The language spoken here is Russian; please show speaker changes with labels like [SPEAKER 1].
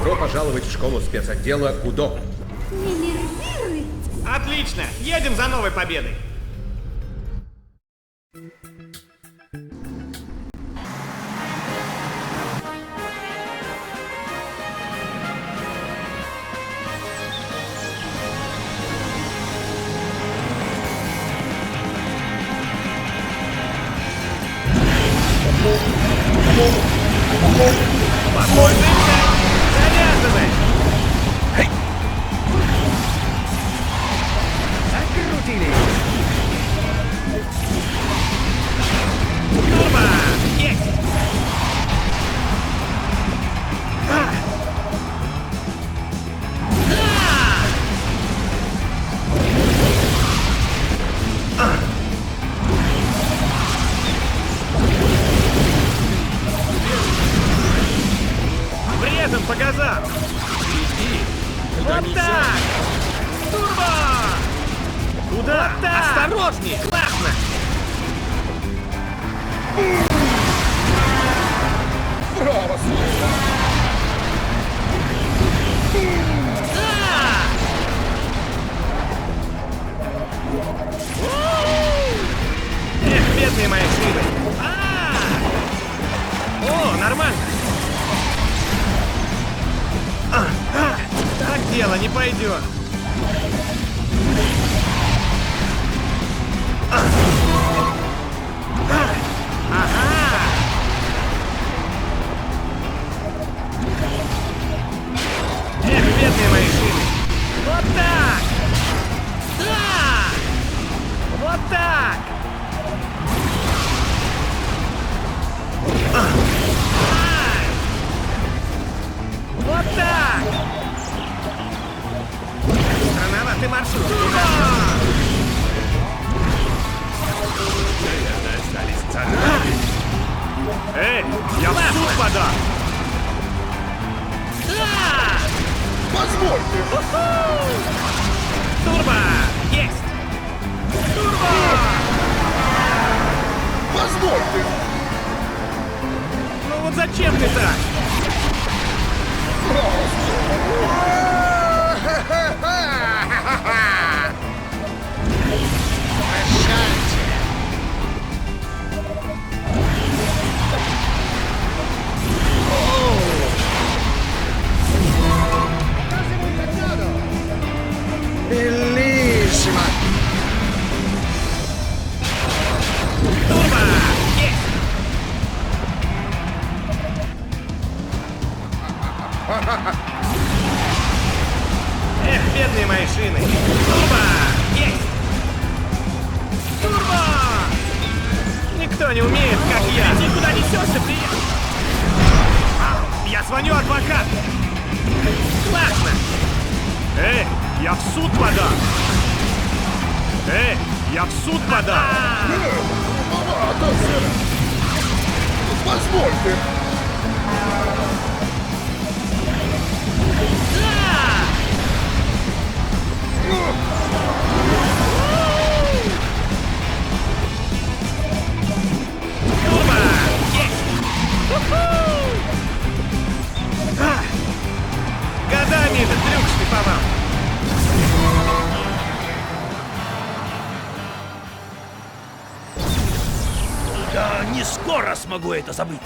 [SPEAKER 1] Добро пожаловать в школу спецотдела УДО.
[SPEAKER 2] Не нервируй.
[SPEAKER 3] Отлично! Едем за новой победой! Спокойно, завязывай! Закрутили! Турбо! Есть! Врезан по газам! Вот так! Турбо! Куда? Вот так! Осторожней! Классно!
[SPEAKER 1] Браво, слушай!
[SPEAKER 3] Эх, бедные мои шины! О, нормально! Так дело не пойдет! Ага! Эх, бедные мои шины! Вот так! Да! Вот так! Вот так! Странноватый маршрут! Эй, я в суд подам! Да!
[SPEAKER 1] Позвольте!
[SPEAKER 3] Турбо! Есть! Турбо!
[SPEAKER 1] Позвольте!
[SPEAKER 3] Ну вот зачем ты так?
[SPEAKER 1] Белиссимо!
[SPEAKER 3] Турбо! Есть! Эх, бедные мои шины! Турбо! Есть! Турбо! Никто не умеет, как я! Ты куда несешься, приятель? Я звоню адвокату! Классно! Эй, я в суд подам! Эй, я в суд подам!
[SPEAKER 1] Маловато, сэр! Позвольте!
[SPEAKER 3] Турбо! Есть! Годами этот трюк шлифовал!
[SPEAKER 4] Я не скоро смогу это забыть.